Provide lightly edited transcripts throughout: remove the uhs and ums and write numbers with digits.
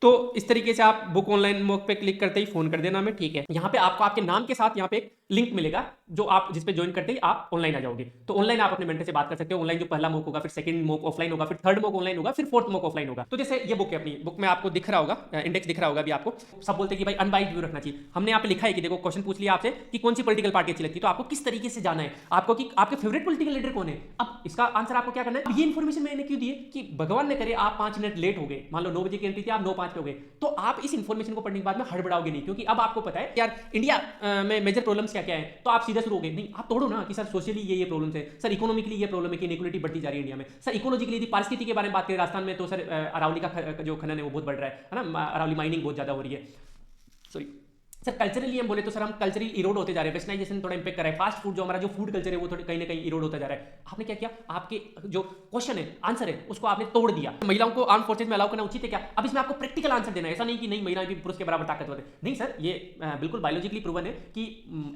तो इस तरीके से आप बुक ऑनलाइन मॉक पे क्लिक करते ही फोन कर देना हमें, ठीक है। यहाँ पे आपको आपके नाम के साथ यहाँ पे एक लिंक मिलेगा, जो आप जिस पे ज्वाइन करते ही आप ऑनलाइन आ जाओगे। तो ऑनलाइन आप अपने मेंटर से बात कर सकते हो। ऑनलाइन जो पहला मॉक होगा, फिर सेकंड मॉक ऑफलाइन होगा, फिर थर्ड मॉक ऑनलाइन होगा, फिर फोर्थ मॉक ऑफलाइन होगा। तो जैसे ये बुक है, अपनी बुक में आपको दिख रहा होगा, इंडेक्स दिख रहा होगा अभी आपको। सब बोलते हैं कि भाई अनबाइज्ड व्यू रखना चाहिए। हमने यहाँ पे लिखा है कि देखो, क्वेश्चन पूछ लिया आपसे कि कौन सी पॉलिटिकल पार्टी अच्छी लगती है, तो आपको किस तरीके से जाना है, आपको कि आपके फेवरेट पॉलिटिकल लीडर कौन है। अब इसका आंसर आपको क्या करना है। अब ये इन्फॉर्मेशन मैंने क्यों दी है कि भगवान ने करे आप 5 मिनट लेट हो गए, मान लो 9 बजे की एंट्री थी, आप 9:05 पे हो गए, तो आप इस इन्फॉर्मेशन को पढ़ने के बाद में हड़बड़ाओगे नहीं, क्योंकि अब आपको पता है यार इंडिया में मेजर प्रॉब्लम्स क्या क्या है। तो आप सीधे शुरू हो गए, नहीं आप तोड़ो ना कि सर सोशली ये प्रॉब्लम्स है, सर इकोनॉमिकली ये प्रॉब्लम है कि इनइक्वालिटी बढ़ती जा रही है इंडिया में, सर इकोलॉजिकली यदि पारिस्थिति के बारे में बात करें राजस्थान में, तो सर अरावली का जो खनन है वो बहुत बढ़ रहा है ना, अरावली माइनिंग बहुत ज्यादा हो रही है। सॉरी सर, कल्चरली हम बोले तो सर हम कल्चरली इरोड होते जा रहे हैं, वेस्टर्नाइजेशन थोड़ा इंपैक्ट कर रहा है, फास्ट फूड जो हमारा जो फूड कल्चर है वो थोड़ा कहीं ना कहीं इरोड होता जा रहा है। आपने क्या किया, आपके जो क्वेश्चन है आंसर है उसको आपने तोड़ दिया। महिलाओं को आर्म फोर्सेज में अलाउ करना उचित है क्या। अब इसमें आपको प्रैक्टिकल आंसर देना है, ऐसा नहीं कि नहीं महिलाएं भी पुरुष के बराबर ताकतवर है, नहीं सर, ये बिल्कुल बायोलॉजिकली प्रूवन है कि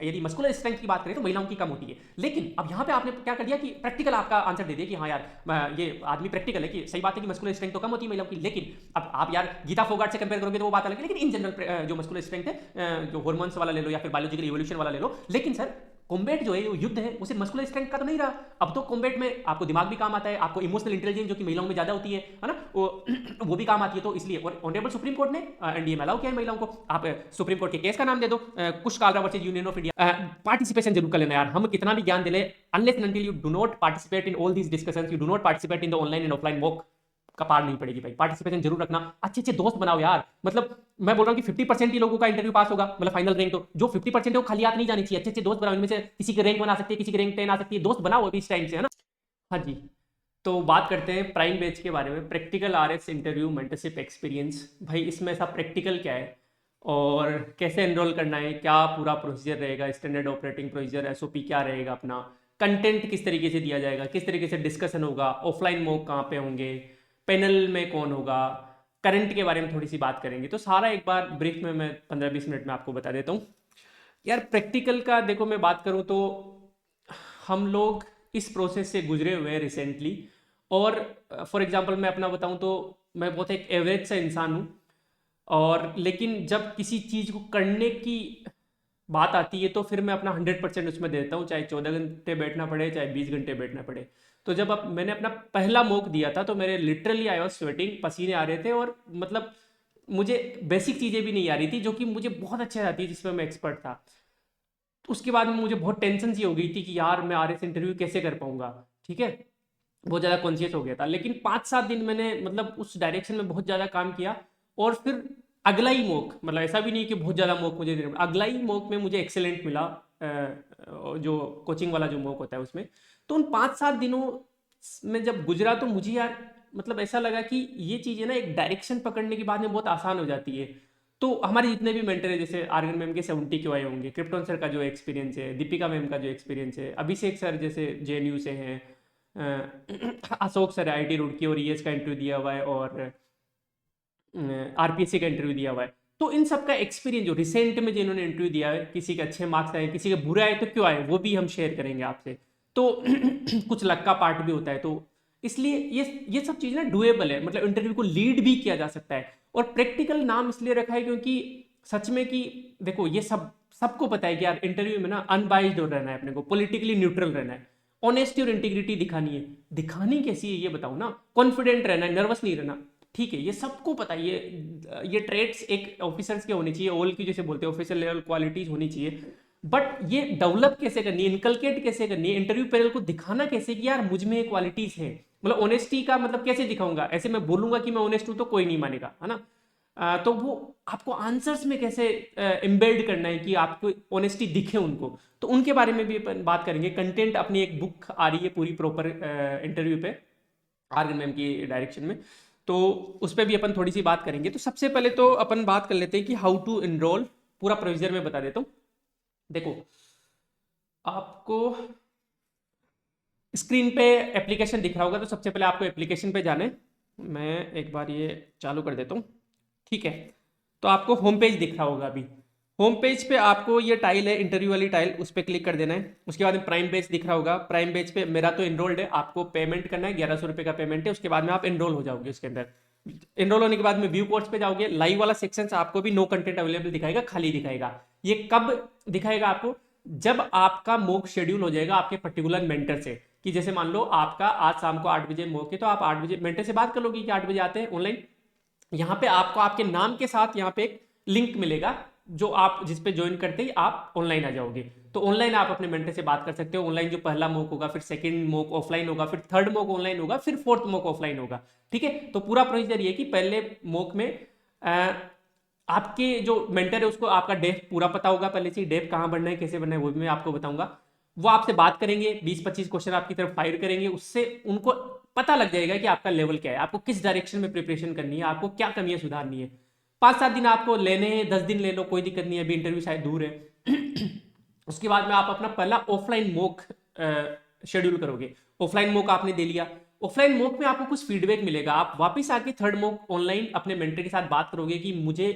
यदि मस्कुलर स्ट्रेंथ की बात करें तो महिलाओं की कम होती है। लेकिन अब यहाँ पे आपने क्या कर दिया कि प्रैक्टिकल आपका आंसर दे दिया कि हाँ यार ये आदमी प्रैक्टिकल है, कि सही बात है कि मस्कुलर स्ट्रेंथ तो कम होती है महिलाओं की, लेकिन अब आप यार गीता फोगाट से कंपेयर करोगे तो वो बात अलग है, लेकिन इन जनरल जो मस्कुलर स्ट्रेंथ है, जो हार्मोन्स वाला ले लो या फिर बायोलॉजिकल इवोल्यूशन वाला ले लो, लेकिन सर कॉम्बैट जो है, वो युद्ध है, वो सिर्फ मस्कुलर स्ट्रेंथ का तो नहीं रहा। अब तो कॉम्बैट में आपको दिमाग भी काम आता है, आपको इमोशनल इंटेलिजेंस जो कि महिलाओं में ज्यादा होती है ना, वो भी काम आती है। तो इसलिए और ऑनरेबल सुप्रीम कोर्ट ने एनडीए में अलाउ किया है महिलाओं को। आप सुप्रीम कोर्ट के केस का नाम दे दो, Kush Kalra versus Union of India. Participation जरूर कर लेना यार, हम कितना भी ज्ञान दिले, unless and until you do not participate in all these discussions, you do not participate in the online and offline mock, कपार नहीं पड़ेगी भाई। पार्टिसिपेशन जरूर रखना, अच्छे अच्छे दोस्त बनाओ यार। मतलब मैं बोल रहा हूँ कि 50% ही लोगों का इंटरव्यू पास होगा, मतलब फाइनल रैंक, तो जो 50% है वो खाली हाथ नहीं जानी चाहिए, अच्छे अच्छे दोस्त बनाओ, इनमें से किसी की रैंक बना सकती है, किसी की रैंक 10 आ सकती है, दोस्त बनाओ अभी इस टाइम से, है ना। हाँ जी, तो बात करते हैं प्राइम बैच के बारे में, practical RS interview mentorship experience. भाई इसमें ऐसा प्रैक्टिकल क्या है और कैसे एनरोल करना है, क्या पूरा प्रोसीजर रहेगा, स्टैंडर्ड ऑपरेटिंग प्रोसीजर एसओपी क्या रहेगा अपना, कंटेंट किस तरीके से दिया जाएगा, किस तरीके से डिस्कशन होगा, ऑफलाइन मॉक कहाँ पे होंगे, पैनल में कौन होगा, करंट के बारे में थोड़ी सी बात करेंगे। तो सारा एक बार ब्रीफ में मैं 15-20 मिनट में आपको बता देता हूँ। यार प्रैक्टिकल का देखो, मैं बात करूँ तो हम लोग इस प्रोसेस से गुजरे हुए हैं रिसेंटली। और फॉर एग्जांपल मैं अपना बताऊं तो मैं बहुत एक एवरेज सा इंसान हूं, और लेकिन जब किसी चीज़ को करने की बात आती है तो फिर मैं अपना 100% उसमें देता हूँ, चाहे 14 घंटे बैठना पड़े, चाहे 20 घंटे बैठना पड़े। तो जब अब मैंने अपना पहला मॉक दिया था तो मेरे लिटरली आई वाज स्वेटिंग, पसीने आ रहे थे, और मतलब मुझे बेसिक चीज़ें भी नहीं आ रही थी जो कि मुझे बहुत अच्छे आती है, जिसमें मैं एक्सपर्ट था। तो उसके बाद में मुझे बहुत टेंशन सी हो गई थी कि यार मैं आरएस इंटरव्यू कैसे कर पाऊंगा, ठीक है। बहुत ज़्यादा कॉन्शियस हो गया था, लेकिन 5-7 दिन मैंने मतलब उस डायरेक्शन में बहुत ज़्यादा काम किया। और फिर अगला ही मॉक, मतलब ऐसा भी नहीं कि बहुत ज़्यादा मॉक मुझे देना पड़ा, अगला ही मॉक में मुझे एक्सेलेंट मिला, जो कोचिंग वाला जो मॉक होता है उसमें। तो उन 5-7 दिनों में जब गुजरा तो मुझे यार मतलब ऐसा लगा कि ये चीज़ें ना एक डायरेक्शन पकड़ने के बाद में बहुत आसान हो जाती है। तो हमारे जितने भी मेंटर है, जैसे आर्यन मैम के 70 क्यों आए होंगे, क्रिप्टन सर का जो एक्सपीरियंस है, दीपिका मैम का जो एक्सपीरियंस है, अभिषेक सर जैसे जेएनयू से हैं, अशोक सर आईटी रुड़की और ईएस का इंटरव्यू दिया हुआ है, और आरपीएससी का इंटरव्यू दिया हुआ है। तो इन सब का एक्सपीरियंस जो रिसेंट में जिन्होंने इंटरव्यू दिया है, किसी के अच्छे मार्क्स आए, किसी के बुरे आए, तो क्यों आए वो भी हम शेयर करेंगे आपसे। तो कुछ लक का पार्ट भी होता है, तो इसलिए ये सब चीज़ ना डुएबल है, मतलब इंटरव्यू को लीड भी किया जा सकता है। और प्रैक्टिकल नाम इसलिए रखा है क्योंकि सच में कि देखो ये सबको पता है कि यार इंटरव्यू में ना अनबाइज्ड रहना है, अपने को पॉलिटिकली न्यूट्रल रहना है, ऑनेस्टी और इंटीग्रिटी दिखानी है। दिखानी कैसी है ये बताओ ना, कॉन्फिडेंट रहना है, नर्वस नहीं रहना, ठीक है, ये सबको पता है। ये ट्रेड्स एक ऑफिसर्स के होने चाहिए, ऑल की जैसे बोलते हैं ऑफिसर लेवल क्वालिटीज होनी चाहिए। बट ये डेवलप कैसे करनी है, इनकलकेट कैसे करनी है, इंटरव्यू पैनल को दिखाना कैसे कि यार मुझ में ये क्वालिटीज है, मतलब ऑनेस्टी का मतलब कैसे दिखाऊंगा। ऐसे मैं बोलूंगा कि मैं ऑनेस्ट हूं तो कोई नहीं मानेगा, है ना। तो वो आपको आंसर्स में कैसे एम्बेड करना है कि आपको ऑनेस्टी दिखे उनको, तो उनके बारे में भी अपन बात करेंगे। कंटेंट अपनी एक बुक आ रही है पूरी प्रॉपर इंटरव्यू पे, आर्गन मैम की डायरेक्शन में, तो उस पर भी अपन थोड़ी सी बात करेंगे। तो सबसे पहले तो अपन बात कर लेते हैं कि हाउ टू एनरोल, पूरा प्रोसीजर में बता देता हूँ। देखो आपको स्क्रीन पे एप्लीकेशन दिख रहा होगा, तो सबसे पहले आपको एप्लीकेशन पे जाना है। मैं एक बार ये चालू कर देता हूँ, ठीक है। तो आपको होम पेज दिख रहा होगा अभी। होम पेज पे आपको ये टाइल है इंटरव्यू वाली टाइल, उस पर क्लिक कर देना है। उसके बाद में प्राइम पेज दिख रहा होगा, प्राइम पेज पे मेरा तो एनरोल्ड है, आपको पेमेंट करना है, 1100 रुपये का पेमेंट है, उसके बाद में आप एनरोल हो जाओगे उसके अंदर। एनरोल होने के बाद में व्यू कोर्स पे जाओगे, लाइव वाला सेक्शन आपको भी नो कंटेंट अवेलेबल दिखाएगा, खाली दिखाएगा। ये कब दिखाएगा आपको? जब आपका मॉक शेड्यूल हो जाएगा आपके पर्टिकुलर मेंटर से, कि जैसे मान लो आपका आज शाम को 8 बजे मॉक है, तो आप 8 बजे मेंटर से बात कर लोगे कि 8 बजे आते हैं ऑनलाइन। यहाँ पे आपको आपके नाम के साथ यहाँ पे एक लिंक मिलेगा, जो आप जिस पे ज्वाइन करते ही आप ऑनलाइन आ जाओगे। तो ऑनलाइन आप अपने मेंटर से बात कर सकते हो। ऑनलाइन जो पहला मॉक होगा, फिर सेकंड मॉक ऑफलाइन होगा, फिर थर्ड मॉक ऑनलाइन होगा, फिर फोर्थ मॉक ऑफलाइन होगा। ठीक है, तो पूरा प्रोसीजर ये कि पहले मॉक में आपके जो मेंटर है उसको आपका डेफ पूरा पता होगा पहले से, डेफ कहाँ बनना है, कैसे बनना है, वो भी मैं आपको बताऊंगा। वो आपसे बात करेंगे, 20-25 क्वेश्चन आपकी तरफ फायर करेंगे, उससे उनको पता लग जाएगा कि आपका लेवल क्या है, आपको किस डायरेक्शन में प्रिपरेशन करनी है, आपको क्या कमियां सुधारनी है। 5-7 दिन आपको लेने हैं, 10 दिन ले लो, कोई दिक्कत नहीं है, अभी इंटरव्यू शायद दूर है। उसके बाद में आप अपना पहला ऑफलाइन मॉक शेड्यूल करोगे। ऑफलाइन मॉक आपने दे लिया, ऑफलाइन मॉक में आपको कुछ फीडबैक मिलेगा, आप वापस आके थर्ड मॉक ऑनलाइन अपने मेंटर के साथ बात करोगे कि मुझे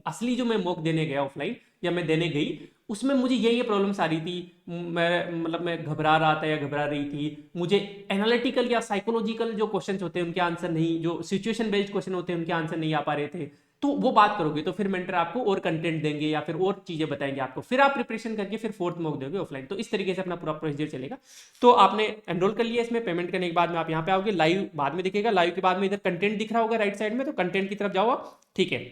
असली जो मैं मॉक देने गया ऑफलाइन या मैं देने गई, उसमें मुझे ये प्रॉब्लम्स आ रही थी, मैं घबरा रहा था या घबरा रही थी, मुझे एनालिटिकल या साइकोलॉजिकल जो क्वेश्चंस होते हैं उनके आंसर नहीं, जो सिचुएशन बेस्ड क्वेश्चन होते हैं उनके आंसर नहीं आ पा रहे थे। तो वो बात करोगे तो फिर मेंटर आपको और कंटेंट देंगे या फिर और चीजें बताएंगे आपको, फिर आप प्रिपरेशन करके फिर फोर्थ मॉक दोगे ऑफलाइन। तो इस तरीके से अपना पूरा प्रोसीजर चलेगा। तो आपने एनरोल कर लिया इसमें, पेमेंट करने के बाद में आप यहाँ पे आओगे, लाइव बाद में दिखेगा, लाइव के बाद में इधर कंटेंट दिख रहा होगा राइट साइड में, तो कंटेंट की तरफ जाओ आप। ठीक है,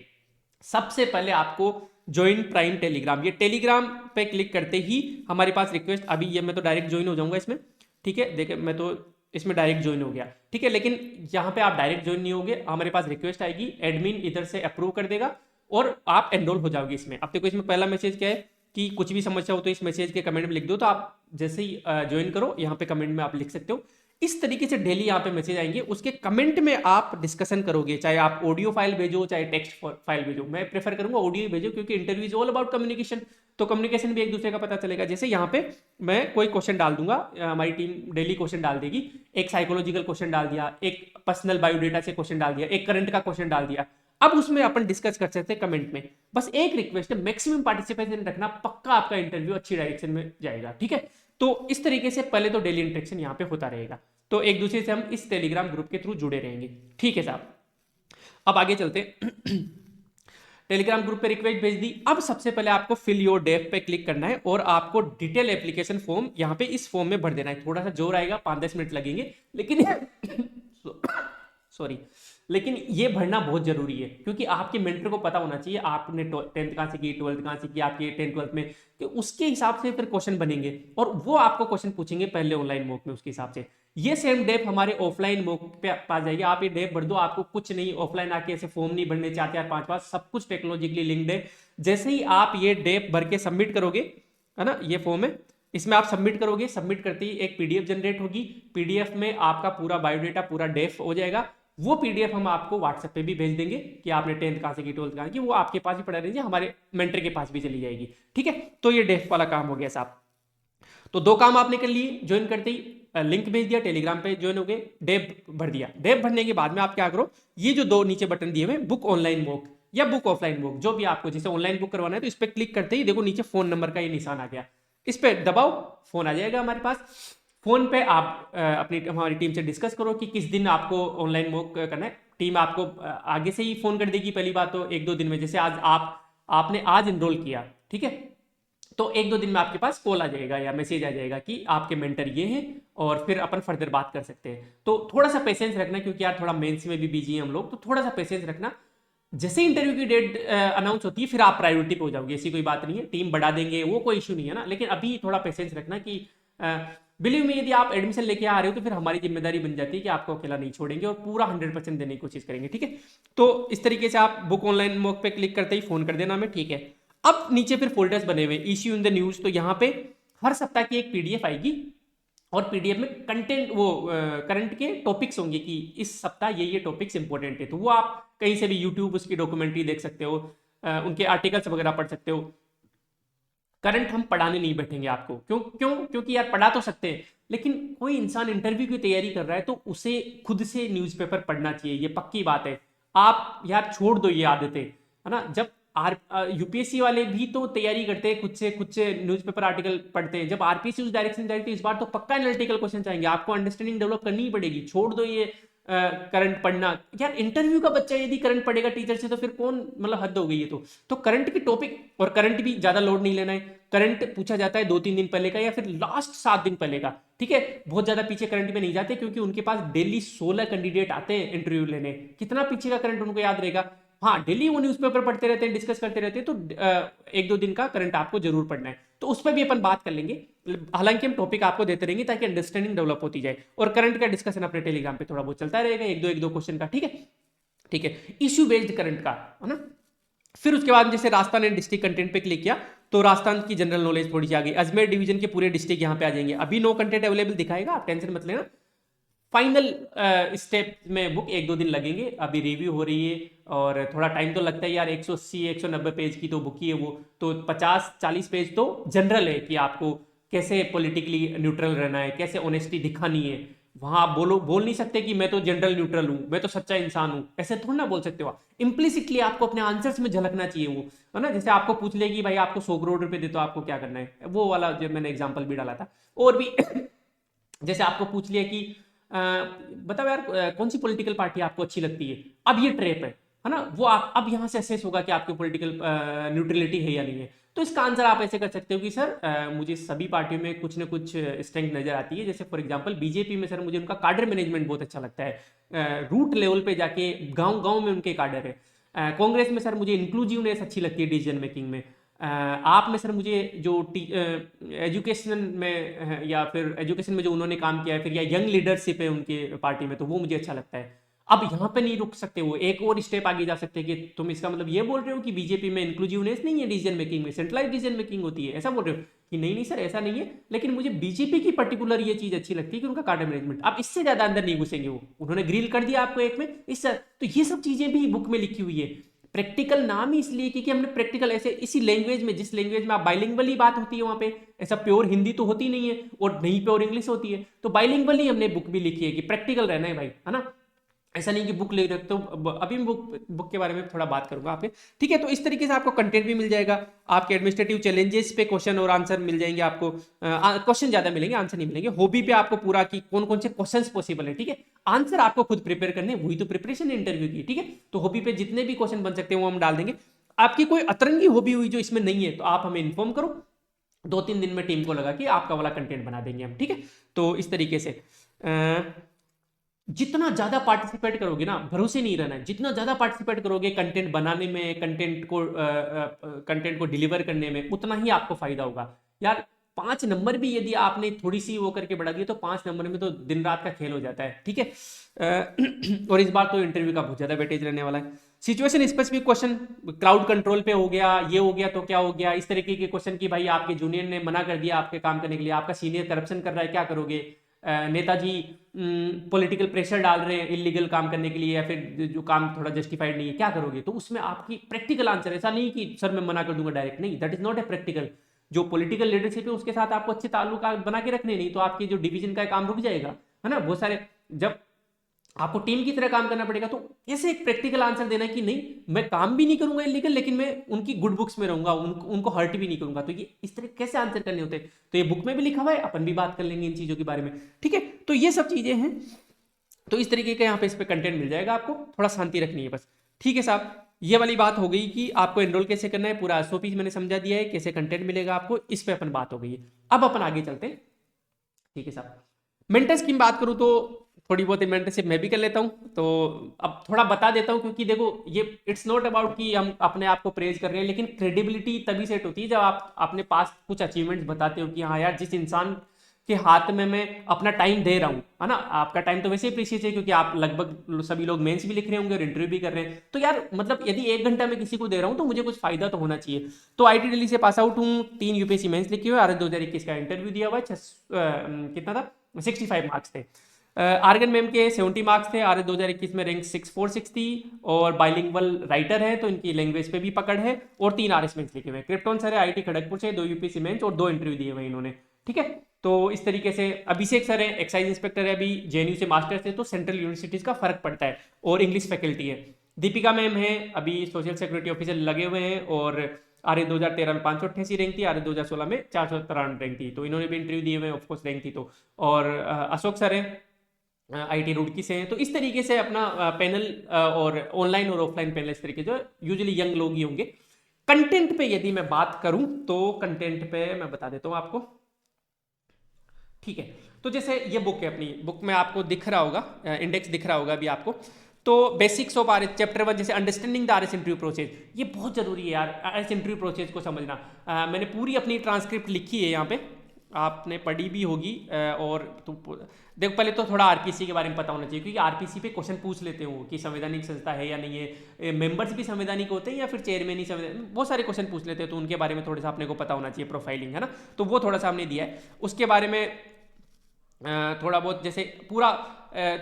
सबसे पहले आपको ज्वाइन प्राइम टेलीग्राम, ये टेलीग्राम पे क्लिक करते ही हमारे पास रिक्वेस्ट, अभी ये मैं तो डायरेक्ट ज्वाइन हो जाऊंगा इसमें। ठीक है, देखिए मैं तो इसमें डायरेक्ट ज्वाइन हो गया। ठीक है, लेकिन यहाँ पे आप डायरेक्ट ज्वाइन नहीं होगे, हमारे पास रिक्वेस्ट आएगी, एडमिन इधर से अप्रूव कर देगा और आप एनरोल हो जाओगे इसमें। अब देखो इसमें पहला मैसेज क्या है कि कुछ भी समस्या हो तो इस मैसेज के कमेंट में लिख दो, तो आप जैसे ही ज्वाइन करो यहाँ पे कमेंट में आप लिख सकते हो। इस तरीके से डेली यहाँ पे मैसेज आएंगे, उसके कमेंट में आप डिस्कशन करोगे, चाहे आप ऑडियो फाइल भेजो चाहे टेक्स्ट फाइल भेजो। मैं प्रेफर करूंगा ऑडियो भेजो, क्योंकि interview is all about communication, तो कम्युनिकेशन भी एक दूसरे का पता चलेगा। जैसे यहाँ पे मैं कोई क्वेश्चन डाल दूंगा, हमारी टीम डेली क्वेश्चन डाल देगी, एक साइकोलॉजिकल क्वेश्चन डाल दिया, एक पर्सनल बायोडेटा से क्वेश्चन डाल दिया, एक करंट का क्वेश्चन डाल दिया, अब उसमें अपन डिस्कस कर सकते हैं कमेंट में। बस एक रिक्वेस्ट है, मैक्सिमम पार्टिसिपेशन रखना, पक्का आपका इंटरव्यू अच्छी डायरेक्शन में जाएगा। ठीक है, तो इस तरीके से पहले तो डेली इंटरेक्शन यहाँ पे होता रहेगा, तो एक दूसरे से हम इस टेलीग्राम ग्रुप के थ्रू जुड़े रहेंगे। ठीक है साहब, अब आगे चलते। टेलीग्राम ग्रुप पे रिक्वेस्ट भेज दी। अब सबसे पहले आपको फिल योर डेफ पे क्लिक करना है और आपको डिटेल एप्लीकेशन फॉर्म यहाँ पे इस फॉर्म में भर देना है। थोड़ा सा जोर आएगा, 5-10 मिनट लगेंगे, लेकिन सॉरी, लेकिन ये भरना बहुत जरूरी है, क्योंकि आपके मेंटर को पता होना चाहिए आपने 10th कहाँ से की, 12th कहाँ से की, आपके 10th-12th में, कि उसके हिसाब से फिर क्वेश्चन बनेंगे और वो आपको क्वेश्चन पूछेंगे पहले ऑनलाइन मॉक में, उसके हिसाब से। ये सेम डेप हमारे ऑफलाइन मॉक पे पास जाएगी, आप ये डेप भर दो, आपको कुछ नहीं, ऑफलाइन आके ऐसे फॉर्म नहीं भरने 4-4 5-5, सब कुछ टेक्नोलॉजिकली लिंक्ड है। जैसे ही आप ये डेप भर के सबमिट करोगे, है ना, ये फॉर्म है, इसमें आप सबमिट करोगे, सबमिट करते ही एक पीडीएफ जनरेट होगी, पीडीएफ में आपका पूरा बायोडेटा, पूरा डेफ हो जाएगा। वो पीडीएफ हम आपको व्हाट्सएप पे भी भेज देंगे कि आपने 10th कहाँ से की, 12th कहाँ की, वो आपके पास ही पड़ा रहिए, हमारे मेंटर के पास भी चली जाएगी। ठीक है, तो ये डेफ वाला काम हो गया साहब। तो 2 काम आपने कर लिए, ज्वाइन करते ही लिंक भेज दिया, टेलीग्राम पे ज्वाइन हो गए, डेप भर दिया। डेप भरने के बाद में आप क्या करो, ये जो 2 नीचे बटन दिए हुए, बुक ऑनलाइन मॉक या बुक ऑफलाइन मॉक, जो भी आपको, जैसे ऑनलाइन बुक करवाना है तो इस पर क्लिक करते ही देखो नीचे फोन नंबर का ये निशान आ गया, इस पर दबाओ, फोन आ जाएगा हमारे पास। फोन पे आप अपनी हमारी टीम से डिस्कस करो कि किस दिन आपको ऑनलाइन मॉक करना है। टीम आपको आगे से ही फोन कर देगी, पहली बात तो 1-2 दिन में, जैसे आज आपने आज इनरोल किया, ठीक है, तो 1-2 दिन में आपके पास कॉल आ जाएगा या मैसेज आ जाएगा कि आपके मेंटर ये हैं, और फिर अपन फर्दर बात कर सकते हैं। तो थोड़ा सा पेशेंस रखना, क्योंकि यार थोड़ा मेंस में भी बिजी हैं हम लोग, तो थोड़ा सा पेशेंस रखना। जैसे इंटरव्यू की डेट अनाउंस होती है फिर आप प्रायोरिटी पे हो जाओगे, ऐसी कोई बात नहीं है, टीम बढ़ा देंगे, वो कोई इशू नहीं है ना, लेकिन अभी थोड़ा पेशेंस रखना कि बिलीव में, यदि आप एडमिशन लेके आ रहे हो तो फिर हमारी जिम्मेदारी बन जाती है कि आपको अकेला नहीं छोड़ेंगे और पूरा 100% देने की कोशिश करेंगे। ठीक है, तो इस तरीके से आप बुक ऑनलाइन मॉक पे क्लिक करते ही फोन कर देना हमें। ठीक है, अब नीचे फिर फोल्डर्स बने हुए, इश्यू इन द न्यूज, तो यहाँ पे हर सप्ताह की एक पीडीएफ आएगी और पीडीएफ में कंटेंट, वो करंट के टॉपिक्स होंगे कि इस सप्ताह ये टॉपिक्स इंपॉर्टेंट है, तो वो आप कहीं से भी यूट्यूब उसकी डॉक्यूमेंट्री देख सकते हो, उनके आर्टिकल्स वगैरह पढ़ सकते हो। करंट हम पढ़ाने नहीं बैठेंगे आपको, क्योंकि यार पढ़ा तो सकते हैं, लेकिन कोई इंसान इंटरव्यू की तैयारी कर रहा है तो उसे खुद से न्यूज़पेपर पढ़ना चाहिए, ये पक्की बात है। आप यार छोड़ दो ये आदतें, है ना, जब यूपीएससी वाले भी तो तैयारी करते हैं, खुद से न्यूज़पेपर आर्टिकल पढ़ते हैं, जब आरपीएससी उस डायरेक्शन जाएगी तो इस बार तो पक्का एनालिटिकल क्वेश्चन आएंगे, आपको अंडरस्टैंडिंग डेवलप करनी ही पड़ेगी। छोड़ दो ये करंट पढ़ना। यार इंटरव्यू का बच्चा यदि करंट पढ़ेगा टीचर से तो फिर कौन, मतलब हद हो गई है। तो करंट की टॉपिक, और करंट भी ज्यादा लोड नहीं लेना है। करंट पूछा जाता है 2-3 दिन पहले का या फिर लास्ट 7 दिन पहले का, ठीक है। बहुत ज्यादा पीछे करंट में नहीं जाते, क्योंकि उनके पास डेली 16 कैंडिडेट आते हैं इंटरव्यू लेने। कितना पीछे का करंट उनको याद रहेगा। हाँ, डेली वो न्यूज़पेपर पढ़ते रहते हैं, डिस्कस करते रहते हैं, तो 1-2 दिन का करंट आपको जरूर पढ़ना है। तो उस पर भी अपन बात कर लेंगे। हालांकि हम टॉपिक आपको देते रहेंगे ताकि अंडरस्टैंडिंग डेवलप होती जाए, और करंट का डिस्कशन अपने टेलीग्राम पे थोड़ा बहुत चलता रहेगा, एक दो क्वेश्चन का, ठीक है। ठीक है, इश्यू बेस्ड करंट का, है ना। फिर उसके बाद जैसे राजस्थान एंड डिस्ट्रिक्ट कंटेंट पे क्लिक किया तो राजस्थान की जनरल नॉलेज थोड़ी सी आ गई। अजमेर डिवीजन के पूरे डिस्ट्रिक्ट यहाँ पे आ जाएंगे। अभी नो कंटेंट अवेलेबल दिखाएगा, आप टेंशन मत लेना। फाइनल स्टेप में बुक 1-2 दिन लगेंगे, अभी रिव्यू हो रही है और थोड़ा टाइम तो लगता है यार। 180-190 पेज की तो बुक ही है वो, तो 50-40 पेज तो जनरल है कि आपको कैसे पॉलिटिकली न्यूट्रल रहना है, कैसे ऑनेस्टी दिखानी है। वहां आप बोल नहीं सकते कि मैं तो जनरल न्यूट्रल हूं, मैं तो सच्चा इंसान हूं, ऐसे थोड़ा ना बोल सकते हो। इम्प्लिसिटली आपको अपने आंसर्स में झलकना चाहिए वो, है ना। जैसे आपको पूछ लेगी भाई आपको 100 करोड़ रुपए दे तो आपको क्या करना है, वो वाला जो मैंने एग्जाम्पल भी डाला था। और भी जैसे आपको पूछ लिया कि बताओ यार कौन सी पॉलिटिकल पार्टी आपको अच्छी लगती है, अब ये ट्रेप है ना। वो आप अब यहाँ से असेस होगा कि आपकी पॉलिटिकल न्यूट्रलिटी है या नहीं है। तो इसका आंसर आप ऐसे कर सकते हो कि सर मुझे सभी पार्टियों में कुछ ना कुछ स्ट्रेंथ नजर आती है। जैसे फॉर एग्जांपल बीजेपी में सर मुझे उनका कार्डर मैनेजमेंट बहुत अच्छा लगता है, रूट लेवल पे जाके गांव गांव में उनके कार्डर है। कांग्रेस में सर मुझे इंक्लूसिवनेस अच्छी लगती है डिसीजन मेकिंग में। आप में सर मुझे जो एजुकेशन में या फिर एजुकेशन में जो उन्होंने काम किया है, फिर या यंग लीडरशिप है उनके पार्टी में, तो वो मुझे अच्छा लगता है। अब यहाँ पे नहीं रुक सकते, वो एक और स्टेप आगे जा सकते हैं कि तुम इसका मतलब ये बोल रहे हो कि बीजेपी में इंक्लूसिवनेस नहीं है डिसीजन मेकिंग में, सेंट्रलाइज डिसीजन मेकिंग होती है, ऐसा बोल रहे हो कि नहीं नहीं सर ऐसा नहीं है, लेकिन मुझे बीजेपी की पर्टिकुलर ये चीज अच्छी लगती है कि उनका कार्डर मैनेजमेंट। आप इससे ज्यादा अंदर नहीं घुसेंगे, वो उन्होंने ग्रिल कर दिया आपको एक में इस सर। तो ये सब चीजें भी बुक में लिखी हुई है। प्रैक्टिकल नाम ही इसलिए क्योंकि हमने प्रैक्टिकल ऐसे इसी लैंग्वेज में, जिस लैंग्वेज में आप बाइलिंगुअल ही बात होती है वहां पे, ऐसा प्योर हिंदी तो होती नहीं है और नहीं प्योर इंग्लिश होती है, तो बाइलिंगुअल ही हमने बुक भी लिखी है कि प्रैक्टिकल रहना है भाई, है ना। ऐसा नहीं कि बुक ले रखते हो। अभी मैं बुक के बारे में थोड़ा बात करूंगा आपके, ठीक है। तो इस तरीके से आपको कंटेंट भी मिल जाएगा, आपके एडमिनिस्ट्रेटिव चैलेंजेस पे क्वेश्चन और आंसर मिल जाएंगे आपको। क्वेश्चन ज्यादा मिलेंगे, आंसर नहीं मिलेंगे। हॉबी पे आपको पूरा कि कौन कौन से क्वेश्चंस पॉसिबल है, ठीक है। आंसर आपको खुद प्रिपेयर करने, वही तो प्रिपरेशन है इंटरव्यू की, ठीक है। तो हॉबी पे जितने भी क्वेश्चन बन सकते हैं वो हम डाल देंगे। आपकी कोई अतरंगी हॉबी हुई जो इसमें नहीं है तो आप हमें इन्फॉर्म करो, 2-3 दिन में टीम को लगा कि आपका वाला कंटेंट बना देंगे हम, ठीक है। तो इस तरीके से जितना ज्यादा पार्टिसिपेट करोगे ना, भरोसे नहीं रहना है, जितना ज्यादा पार्टिसिपेट करोगे कंटेंट बनाने में, कंटेंट को डिलीवर करने में, उतना ही आपको फायदा होगा यार। 5 नंबर भी यदि आपने थोड़ी सी वो करके बढ़ा दिया तो 5 नंबर में तो दिन रात का खेल हो जाता है, ठीक है। और इस बार तो इंटरव्यू का बहुत ज्यादा वेटेज रहने वाला है। Situation specific question, crowd control पे हो गया, ये हो गया तो क्या हो गया, इस तरीके के क्वेश्चन की भाई आपके जूनियर ने मना कर दिया आपके काम करने के लिए, आपका सीनियर करप्शन कर रहा है, क्या करोगे। नेताजी पॉलिटिकल प्रेशर डाल रहे हैं इलीगल काम करने के लिए, या फिर जो काम थोड़ा जस्टिफाइड नहीं है, क्या करोगे। तो उसमें आपकी प्रैक्टिकल आंसर, ऐसा नहीं कि सर मैं मना कर दूंगा डायरेक्ट, नहीं, that is not a practical. जो पॉलिटिकल लीडरशिप है उसके साथ आपको अच्छे ताल्लुक बना के रखने, नहीं तो आपकी जो डिवीजन का काम रुक जाएगा, है ना। बहुत सारे जब आपको टीम की तरह काम करना पड़ेगा, तो ऐसे एक प्रैक्टिकल आंसर देना कि नहीं मैं काम भी नहीं करूंगा इलीगल, लेकिन मैं उनकी गुड बुक्स में रहूंगा, उनको हर्ट भी नहीं करूंगा। तो ये इस तरह कैसे आंसर करने होते हैं, तो ये बुक में भी लिखा हुआ है, अपन भी बात कर लेंगे इन चीजों के बारे में, ठीक है। तो ये सब चीजें हैं, तो इस तरीके का यहाँ पे इस पे कंटेंट मिल जाएगा आपको, थोड़ा शांति रखनी है बस, ठीक है साहब। ये वाली बात हो गई कि आपको एनरोल कैसे करना है, पूरा एसओपी मैंने समझा दिया है, कैसे कंटेंट मिलेगा आपको, इस पे अपन बात हो गई है। अब अपन आगे चलते हैं, ठीक है साहब। मेंटर स्कीम बात करूं तो थोड़ी बहुत मेंटरशिप मैं भी कर लेता हूं, तो अब थोड़ा बता देता हूं, क्योंकि देखो ये इट्स नॉट अबाउट कि हम अपने आप को प्रेज कर रहे हैं, लेकिन क्रेडिबिलिटी तभी सेट होती है जब आप अपने पास कुछ अचीवमेंट्स बताते हो कि हाँ यार जिस इंसान के हाथ में मैं अपना टाइम दे रहा हूँ, है ना। आपका टाइम तो वैसे ही प्रीशियस है क्योंकि आप लगभग सभी लोग मेंस भी लिख रहे होंगे और इंटरव्यू भी कर रहे हैं, तो यार मतलब यदि 1 घंटा मैं किसी को दे रहा हूँ तो मुझे कुछ फायदा तो होना चाहिए। तो आईटी दिल्ली से पास आउट हूँ, 3 यूपीएससी मेंस लिखे हुए, आर 2021 का इंटरव्यू दिया हुआ है, कितना था 65 मार्क्स थे। आर्गन मैम के 70 मार्क्स थे, आर 2021 में रैंक 6460, और बाइलिंगुअल राइटर है तो इनकी लैंग्वेज पे भी पकड़ है, और 3 आरएस मेंस लिखे हुए। क्रिप्टॉन सर है आईटी खड़गपुर से, 2 यूपीएससी मेंस और 2 इंटरव्यू दिए हुए इन्होंने, ठीक है। तो इस तरीके से अभिषेक सर है एक्साइज इंस्पेक्टर है, अभी जेएनयू से मास्टर से, तो सेंट्रल यूनिवर्सिटीज का फर्क पड़ता है, और इंग्लिश फैकल्टी है। दीपिका मैम है अभी सोशल सिक्योरिटी ऑफिसर लगे हुए हैं, और आर 2013 में 588 रैंक थी, आर 2016 में 493 रैंक थी, तो इन्होंने भी इंटरव्यू दिए हुए हैं, ऑफकोर्स रैंक थी तो। और अशोक सर है आईटी रुड़की से हैं। तो इस तरीके से अपना पैनल और ऑनलाइन और ऑफलाइन पैनल इस तरीके जो यूजुअली यंग लोग ही होंगे। कंटेंट पे यदि मैं बात करूं तो कंटेंट पे मैं बता देता हूं आपको, ठीक है। तो जैसे ये बुक है, अपनी बुक में आपको दिख रहा होगा, इंडेक्स दिख रहा होगा अभी आपको। तो बेसिक्स ऑफ आरएस चैप्टर 1, जैसे understanding the RS interview process, ये बहुत जरूरी है यार, आरएस इंटरव्यू प्रोसेस को समझना। मैंने पूरी अपनी ट्रांसक्रिप्ट लिखी है यहाँ पे, आपने पढ़ी भी होगी। और तो देखो, पहले तो थोड़ा आरपीसी के बारे में पता होना चाहिए, क्योंकि आरपीसी पे क्वेश्चन पूछ लेते हो कि संवैधानिक संस्था है या नहीं है, मेंबर्स भी संवैधानिक होते हैं या फिर चेयरमैन ही संवैधानिक, बहुत सारे क्वेश्चन पूछ लेते हैं। तो उनके बारे में थोड़ा सा अपने को पता होना चाहिए, प्रोफाइलिंग है ना, तो वो थोड़ा सा हमने दिया है। उसके बारे में थोड़ा बहुत, जैसे पूरा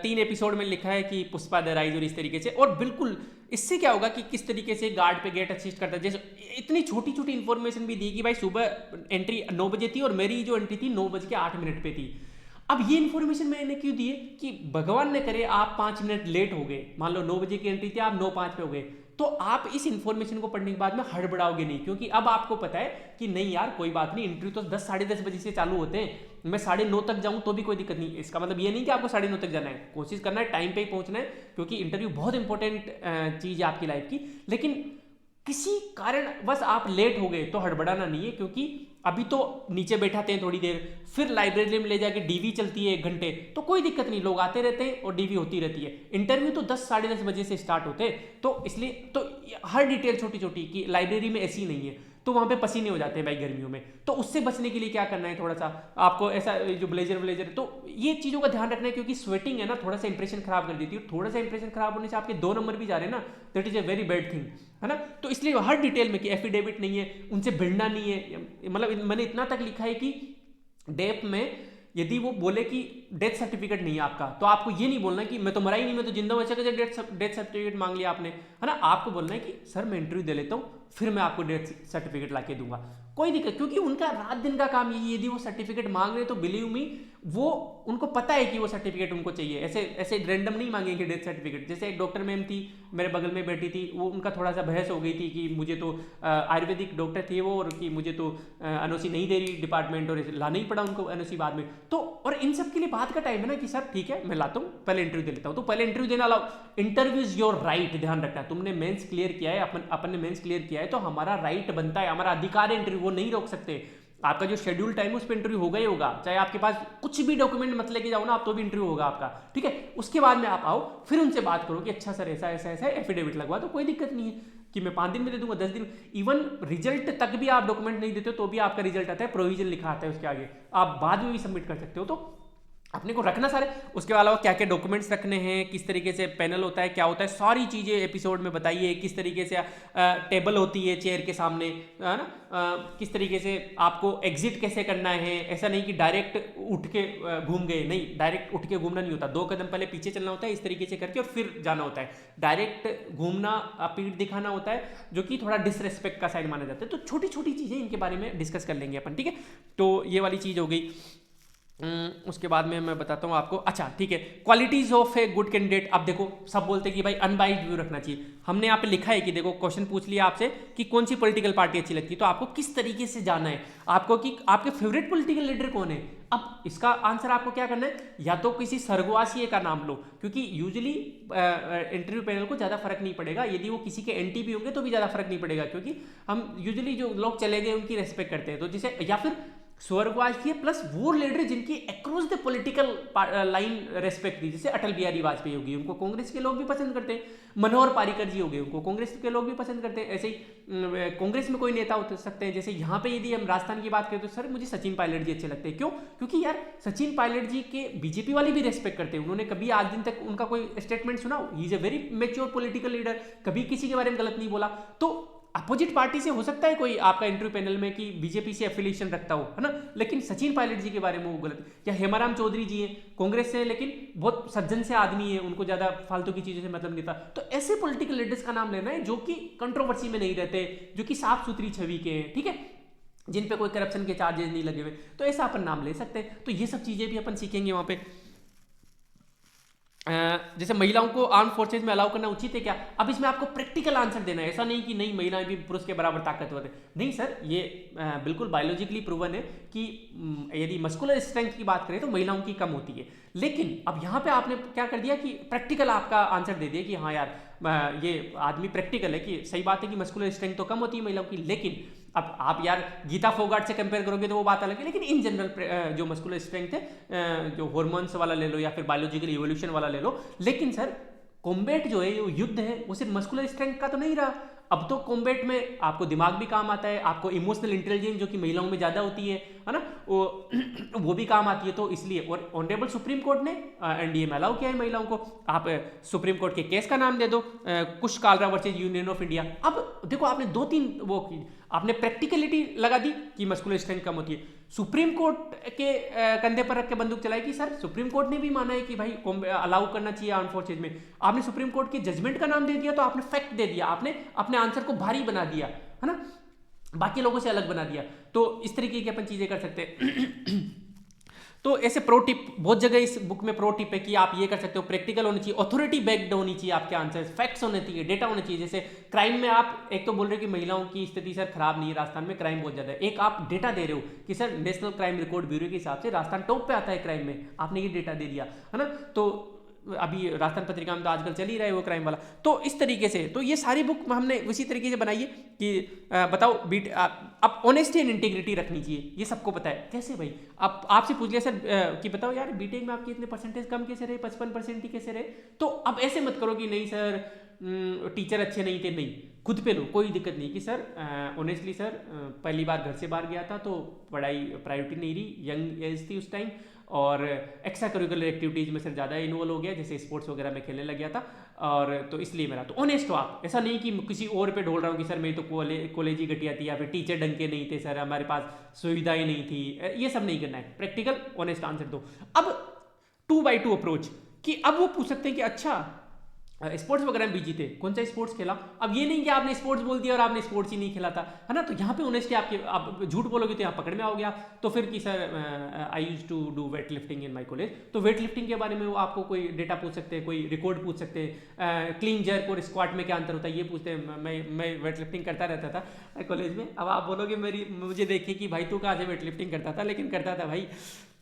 3 एपिसोड में लिखा है कि पुष्पा द राइज और इस तरीके से। और बिल्कुल इससे क्या होगा कि किस तरीके से गार्ड पे गेट असिस्ट करता है, जैसे इतनी छोटी छोटी इंफॉर्मेशन भी दी कि भाई सुबह एंट्री 9 बजे थी और मेरी जो एंट्री थी 9:08 पे थी। अब ये इन्फॉर्मेशन मैंने क्यों दी है कि भगवान ने करे आप 5 मिनट लेट हो गए, मान लो 9 बजे की एंट्री थी, आप 9:05 पे हो गए, तो आप इस इन्फॉर्मेशन को पढ़ने के बाद में हड़बड़ाओगे नहीं, क्योंकि अब आपको पता है कि नहीं यार कोई बात नहीं, इंटरव्यू तो 10 साढ़े 10 बजे से चालू होते हैं, मैं 9:30 तक जाऊं तो भी कोई दिक्कत नहीं। इसका मतलब ये नहीं कि आपको 9:30 तक जाना है, कोशिश करना है टाइम पे ही पहुंचना है, क्योंकि इंटरव्यू बहुत इंपॉर्टेंट चीज है आपकी लाइफ की। लेकिन किसी कारण बस आप लेट हो गए तो हड़बड़ाना नहीं है, क्योंकि अभी तो नीचे बैठाते हैं थोड़ी देर, फिर लाइब्रेरी में ले जाके डीवी चलती है 1 घंटे, तो कोई दिक्कत नहीं, लोग आते रहते हैं और डीवी होती रहती है। इंटरव्यू तो 10 साढ़े 10 बजे से स्टार्ट होते हैं, तो इसलिए तो हर डिटेल छोटी छोटी कि लाइब्रेरी में ऐसी नहीं है, तो वहां पे पसीने हो जाते हैं भाई गर्मियों में, तो उससे बचने के लिए क्या करना है, थोड़ा सा आपको ऐसा जो ब्लेजर तो ये चीज़ों का ध्यान रखना है, क्योंकि स्वेटिंग है ना, थोड़ा सा इंप्रेशन खराब कर देती है, थोड़ा सा इंप्रेशन खराब होने से आपके 2 नंबर भी जा रहे हैं ना, that is a very bad thing, है ना। तो इसलिए हर डिटेल में कि एफिडेविट नहीं है, उनसे भिड़ना नहीं है, मतलब मैंने इतना तक लिखा है कि डेप में यदि वो बोले कि डेथ सर्टिफिकेट नहीं है आपका, तो आपको ये नहीं बोलना कि मैं तो मरा ही नहीं, मैं तो जिंदा हूं, ऐसे कैसे डेथ सर्टिफिकेट मांग लिया आपने, है ना। आपको बोलना है कि सर मैं इंटरव्यू दे लेता हूं, फिर मैं आपको डेथ सर्टिफिकेट ला के दूंगा, कोई दिक्कत, क्योंकि उनका रात दिन का काम यही है। यदि वो सर्टिफिकेट मांग रहे तो बिलीव मी, वो उनको पता है कि वो सर्टिफिकेट उनको चाहिए, ऐसे ऐसे रैंडम नहीं मांगेंगे डेथ सर्टिफिकेट। जैसे एक डॉक्टर मैम थी मेरे बगल में बैठी थी, वो उनका थोड़ा सा बहस हो गई थी कि मुझे तो आयुर्वेदिक डॉक्टर थे वो, और कि मुझे तो एनओसी नहीं दे रही डिपार्टमेंट, और लाना ही पड़ा उनको एनओसी बाद में। तो और इन सब के लिए बात का टाइम है ना कि सर ठीक है मैं लाता हूँ, पहले इंटरव्यू दे लेता हूँ, तो पहले इंटरव्यू देना allow, interview is your right, ध्यान रखना, तुमने मेंस क्लियर किया है, अपन ने मेंस क्लियर किया है, तो हमारा राइट बनता है, हमारा अधिकार है इंटरव्यू, वो नहीं रोक सकते। आपका जो शेड्यूल टाइम है उस पर इंटरव्यू होगा ही होगा, चाहे आपके पास कुछ भी डॉक्यूमेंट मत लेके जाओ ना आप, तो भी इंटरव्यू होगा आपका, ठीक है। उसके बाद में आप आओ, फिर उनसे बात करो कि अच्छा सर ऐसा ऐसा ऐसा एफिडेविट लगवा, तो कोई दिक्कत नहीं है कि मैं 5 दिन में दे दूंगा, 10 दिन, इवन रिजल्ट तक भी आप डॉक्यूमेंट नहीं देते हो तो भी आपका रिजल्ट आता है, प्रोविजन लिखा आता है उसके आगे, आप बाद में भी सबमिट कर सकते हो। तो अपने को रखना सारे, उसके अलावा क्या क्या डॉक्यूमेंट्स रखने हैं, किस तरीके से पैनल होता है, क्या होता है, सारी चीज़ें एपिसोड में बताइए, किस तरीके से टेबल होती है चेयर के सामने, है ना, किस तरीके से आपको एग्जिट कैसे करना है, ऐसा नहीं कि डायरेक्ट उठ के घूम गए, नहीं, डायरेक्ट उठ के घूमना नहीं होता, 2 कदम पहले पीछे चलना होता है, इस तरीके से करके और फिर जाना होता है, डायरेक्ट घूमना पीठ दिखाना होता है, जो कि थोड़ा डिसरेस्पेक्ट का साइड माना जाता है। तो छोटी छोटी चीज़ें इनके बारे में डिस्कस कर लेंगे अपन, ठीक है। तो ये वाली चीज़ हो गई। उसके बाद में मैं बताता हूँ आपको, अच्छा ठीक है, qualities of a good candidate. अब देखो सब बोलते हैं कि भाई अनबाइज्ड व्यू रखना चाहिए, हमने यहाँ पे लिखा है कि देखो क्वेश्चन पूछ लिया आपसे कि कौन सी पॉलिटिकल पार्टी अच्छी लगती है, तो आपको किस तरीके से जाना है, आपको कि आपके फेवरेट पॉलिटिकल लीडर कौन है। अब इसका आंसर आपको क्या करना है, या तो किसी स्वर्गवासी का नाम लो, क्योंकि यूजुअली इंटरव्यू पैनल को ज़्यादा फर्क नहीं पड़ेगा, यदि वो किसी के एंटी भी होंगे तो भी ज़्यादा फर्क नहीं पड़ेगा, क्योंकि हम यूजुअली जो लोग चले गए उनकी रेस्पेक्ट करते हैं, तो जैसे या फिर स्वर्गवासी प्लस वो लीडर जिनकी across the political line respect थी, जैसे अटल बिहारी वाजपेयी होगी, उनको कांग्रेस के लोग भी पसंद करते हैं, मनोहर पारिकर जी हो गए, उनको कांग्रेस के लोग भी पसंद करते हैं, ऐसे ही कांग्रेस में कोई नेता हो सकते हैं। जैसे यहाँ पे यदि हम राजस्थान की बात करें तो सर मुझे सचिन पायलट जी अच्छे लगते हैं, क्यों, क्योंकि यार सचिन पायलट जी के बीजेपी वाले भी रेस्पेक्ट करते हैं, उन्होंने कभी आज दिन तक उनका कोई स्टेटमेंट सुना, he is a very mature political leader, कभी किसी के बारे में गलत नहीं बोला। तो अपोजिट पार्टी से हो सकता है कोई आपका इंटरव्यू पैनल में कि बीजेपी से एफिलिएशन रखता हो, है ना, लेकिन सचिन पायलट जी के बारे में वो गलत, या हेमाराम चौधरी जी हैं कांग्रेस से लेकिन बहुत सज्जन से आदमी है, उनको ज्यादा फालतू की चीजों से मतलब नहीं था। तो ऐसे पॉलिटिकल लीडर्स का नाम लेना है जो कि कंट्रोवर्सी में नहीं रहते, जो कि साफ सुथरी छवि के हैं, ठीक है, जिन पे कोई करप्शन के चार्जेस नहीं लगे हुए, तो ऐसा अपन नाम ले सकते हैं। तो ये सब चीजें भी अपन सीखेंगे वहां पे। जैसे महिलाओं को आर्म फोर्सेज में अलाउ करना उचित है क्या? अब इसमें आपको प्रैक्टिकल आंसर देना है, ऐसा नहीं कि नहीं महिलाएं भी पुरुष के बराबर ताकतवर है। नहीं सर, ये बिल्कुल बायोलॉजिकली प्रूवन है कि यदि मस्कुलर स्ट्रेंथ की बात करें तो महिलाओं की कम होती है। लेकिन अब यहाँ पे आपने क्या कर दिया कि प्रैक्टिकल आपका आंसर दे दिया कि हाँ यार ये आदमी प्रैक्टिकल है कि सही बात है कि मस्कुलर स्ट्रेंथ तो कम होती है महिलाओं की, लेकिन अब आप यार गीता फोगाट से कंपेयर करोगे तो वो बात अलग है। लेकिन इन जनरल जो मस्कुलर स्ट्रेंथ है, जो हॉर्मोन्स वाला ले लो या फिर बायोलॉजिकल इवोल्यूशन वाला ले लो, लेकिन सर कॉम्बैट जो है, जो युद्ध है, वो सिर्फ मस्कुलर स्ट्रेंथ का तो नहीं रहा। अब तो कॉम्बैट में आपको दिमाग भी काम आता है, आपको इमोशनल इंटेलिजेंस जो कि महिलाओं में ज़्यादा होती है ना, वो भी काम आती है। तो इसलिए और ऑनरेबल सुप्रीम कोर्ट ने एनडीए में अलाउ किया है महिलाओं को। आप सुप्रीम कोर्ट के केस का नाम दे दो, Kush Kalra versus Union of India. अब देखो आपने दो तीन वो की, आपने प्रैक्टिकलिटी लगा दी कि मस्कुलर स्ट्रेंथ कम होती है, सुप्रीम कोर्ट के कंधे पर रख के बंदूक चलाई कि सर सुप्रीम कोर्ट ने भी माना है कि भाई अलाउ करना चाहिए आर्म फोर्सेज में। आपने सुप्रीम कोर्ट के जजमेंट का नाम दे दिया, तो आपने फैक्ट दे दिया, आपने अपने आंसर को भारी बना दिया, है ना, बाकी लोगों से अलग बना दिया। तो इस तरीके की अपन चीजें कर सकते हैं। तो ऐसे प्रो टिप बहुत जगह इस बुक में प्रो टिप है कि आप ये कर सकते हो, प्रैक्टिकल होनी चाहिए, ऑथोरिटी बैक्ड होनी चाहिए आपके आंसर, फैक्ट्स होने चाहिए, डेटा होने चाहिए। जैसे क्राइम में आप एक तो बोल रहे हो कि महिलाओं की स्थिति सर खराब नहीं है राजस्थान में, क्राइम बहुत ज्यादा है, एक आप डेटा दे रहे हो कि sir national crime record bureau के हिसाब से राजस्थान टॉप पे आता है क्राइम में, आपने ये डेटा दे दिया, है ना। तो अभी राजस्थान पत्रिका में तो आजकल चल ही रहा है वो क्राइम वाला। तो इस तरीके से तो ये सारी बुक हमने उसी तरीके से बनाई है कि बताओ अब ऑनेस्टी एंड इंटीग्रिटी रखनी चाहिए, ये सबको पता है। कैसे भाई, आप आपसे पूछ लिया सर कि बताओ यार बीटेक में आपके इतने परसेंटेज कम कैसे रहे, 55% ही कैसे रहे? तो अब ऐसे मत करो कि नहीं सर टीचर अच्छे नहीं थे, नहीं, खुद पे लो, कोई दिक्कत नहीं कि सर ऑनेस्टली सर पहली बार घर से बाहर गया था तो पढ़ाई प्रायोरिटी नहीं रही, यंग एज थी उस टाइम, और एक्स्ट्रा करिकुलर एक्टिविटीज़ में सर ज़्यादा इन्वॉल्व हो गया, जैसे स्पोर्ट्स वगैरह में खेलने लग गया था, और तो इसलिए मेरा तो ऑनेस्ट हो आप। ऐसा नहीं कि किसी और पे ढोल रहा हूँ कि सर मैं तो कॉलेज ही घटिया थी या फिर टीचर ढंग के नहीं थे सर, हमारे पास सुविधाएं नहीं थी, ये सब नहीं करना है। प्रैक्टिकल ऑनेस्ट आंसर दो। अब 2x2 अप्रोच कि अब वो पूछ सकते हैं कि अच्छा स्पोर्ट्स वगैरह में बिजी थे, कौन सा स्पोर्ट्स खेला? अब ये नहीं कि आपने स्पोर्ट्स बोल दिया और आपने स्पोर्ट्स ही नहीं खेला था, है ना। तो यहाँ पे ऑनेस्टी आपके, आप झूठ बोलोगे तो यहाँ पकड़ में आओगे आप। तो फिर कि sir I use to do weight lifting in my college, तो वेट लिफ्टिंग के बारे में वो आपको कोई डेटा पूछ सकते हैं, कोई रिकॉर्ड पूछ सकते हैं, क्लीन जर्क और स्क्वाट में क्या अंतर होता है ये पूछते हैं। मैं वेट लिफ्टिंग करता रहता था कॉलेज में। अब आप बोलोगे मुझे देखिए कि भाई तू कहाँ से वेट लिफ्टिंग करता था, लेकिन करता था भाई,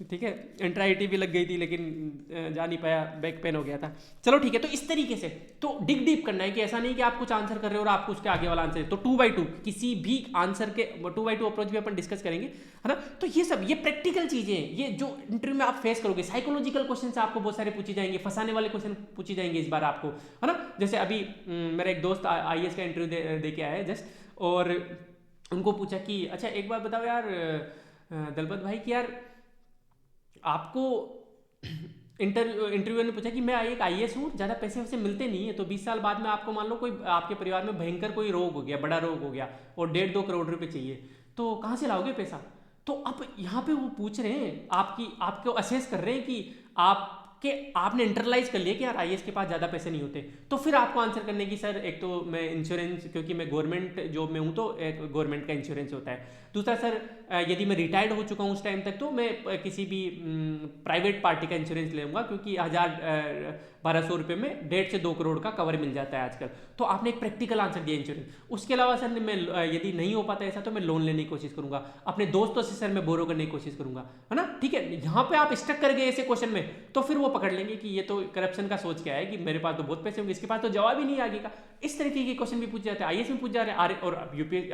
ठीक है। एंट्राइटी भी लग गई थी लेकिन जा नहीं पाया, बैक पेन हो गया था। चलो ठीक है, तो इस तरीके से तो डिग डीप करना है कि ऐसा नहीं कि आप कुछ आंसर कर रहे हो और आपको उसके आगे वाला आंसर है। तो 2x2 किसी भी आंसर के 2x2 अप्रोच भी अपन डिस्कस करेंगे, है ना। तो ये सब ये प्रैक्टिकल चीजें हैं, ये जो इंटरव्यू में आप फेस करोगे। साइकोलॉजिकल क्वेश्चन से आपको बहुत सारे पूछे जाएंगे, फंसाने वाले क्वेश्चन पूछे जाएंगे इस बार आपको, है ना। जैसे अभी मेरा एक दोस्त IAS का इंटरव्यू दे के आया है जस्ट, और उनको पूछा कि अच्छा एक बार बताओ यार दलपत भाई कि यार आपको इंटरव्यू ने पूछा कि मैं एक IAS हूँ, ज़्यादा पैसे वैसे मिलते नहीं है, तो 20 साल बाद में आपको मान लो कोई आपके परिवार में भयंकर कोई रोग हो गया, बड़ा रोग हो गया और 1.5-2 करोड़ रुपए चाहिए, तो कहाँ से लाओगे पैसा? तो अब यहाँ पे वो पूछ रहे हैं आपको असेस कर रहे हैं कि आपने इंटरलाइज कर लिया कि यार IAS के पास ज़्यादा पैसे नहीं होते। तो फिर आपको आंसर करने की सर एक तो मैं इंश्योरेंस, क्योंकि मैं गवर्नमेंट जॉब में हूँ तो एक गवर्नमेंट का इंश्योरेंस होता है। दूसरा सर यदि मैं रिटायर्ड हो चुका हूँ उस टाइम तक तो मैं किसी भी प्राइवेट पार्टी का इंश्योरेंस ले लूँगा, क्योंकि 1200 रुपये में 1.5 से 2 करोड़ का कवर मिल जाता है आजकल। तो आपने एक प्रैक्टिकल आंसर दिया इंश्योरेंस। उसके अलावा सर मैं यदि नहीं हो पाता ऐसा तो मैं लोन लेने की कोशिश करूँगा, अपने दोस्तों से सर मैं बोरो करने की कोशिश करूँगा, है ना। ठीक है, यहाँ पे आप स्टक कर गए ऐसे क्वेश्चन में तो फिर वो पकड़ लेंगे कि ये तो करप्शन का सोच क्या है कि मेरे पास तो बहुत पैसे होंगे, इसके पास तो जवाब ही नहीं आगे का। इस तरीके के क्वेश्चन भी पूछ जाते हैं, IAS में पूछ जा रहे हैं। और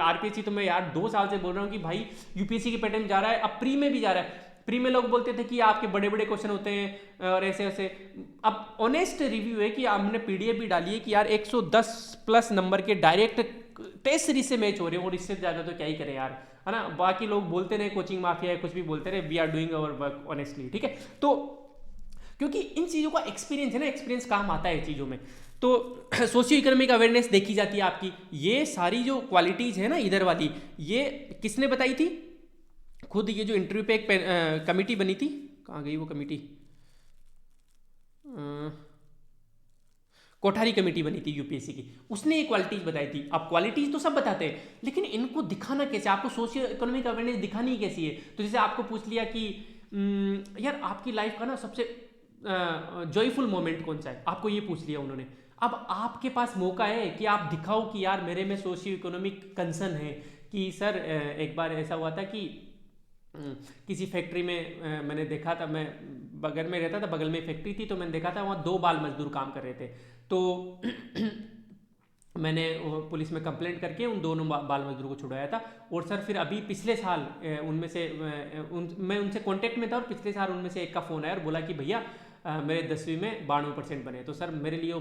RPSC तो मैं यार 2 साल से बोल रहा हूँ कि भाई UPSC के पैटर्न जा रहा है, अब प्री में भी जा रहा है। प्री में लोग बोलते थे कि आपके बड़े बड़े क्वेश्चन होते हैं और ऐसे ऐसे। अब ऑनेस्ट रिव्यू है कि हमने PDF भी डाली है कि यार 110+ नंबर के डायरेक्ट टेस्ट सीरीज से मैच हो रहे हैं, और इससे ज़्यादा तो क्या ही करें यार, है ना। बाकी लोग बोलते रहे कोचिंग माफिया है, कुछ भी बोलते रहे, we are doing our work honestly, ठीक है। तो क्योंकि इन चीज़ों का एक्सपीरियंस है ना, एक्सपीरियंस काम आता है चीज़ों में। तो सोशियो इकोनॉमिक अवेयरनेस देखी जाती है आपकी। ये सारी जो क्वालिटीज़ है ना इधर वाली, ये किसने बताई थी? खुद ये जो इंटरव्यू पे एक कमेटी बनी थी, कहाँ गई वो कमेटी, कोठारी कमेटी बनी थी UPSC की, उसने ये क्वालिटीज बताई थी। अब क्वालिटीज तो सब बताते हैं, लेकिन इनको दिखाना कैसे, आपको सोशियो इकोनॉमिक अवेयरनेस दिखानी कैसी है। तो जैसे आपको पूछ लिया कि यार आपकी लाइफ का ना सबसे जॉयफुल मोमेंट कौन सा है, आपको ये पूछ लिया उन्होंने। अब आपके पास मौका है कि आप दिखाओ कि यार मेरे में सोशियो इकोनॉमिक कंसर्न है। कि सर एक बार ऐसा हुआ था कि किसी फैक्ट्री में मैंने देखा था, मैं बगल में रहता था, बगल में फैक्ट्री थी, तो मैंने देखा था वहाँ 2 बाल मजदूर काम कर रहे थे। तो मैंने पुलिस में कंप्लेंट करके उन दोनों बाल मजदूरों को छुड़ाया था। और सर फिर अभी पिछले साल उनमें से मैं उनसे कांटेक्ट में था, और पिछले साल उनमें से एक का फ़ोन आया और बोला कि भैया मेरे 10वीं में 92% बने। तो सर मेरे लिए वो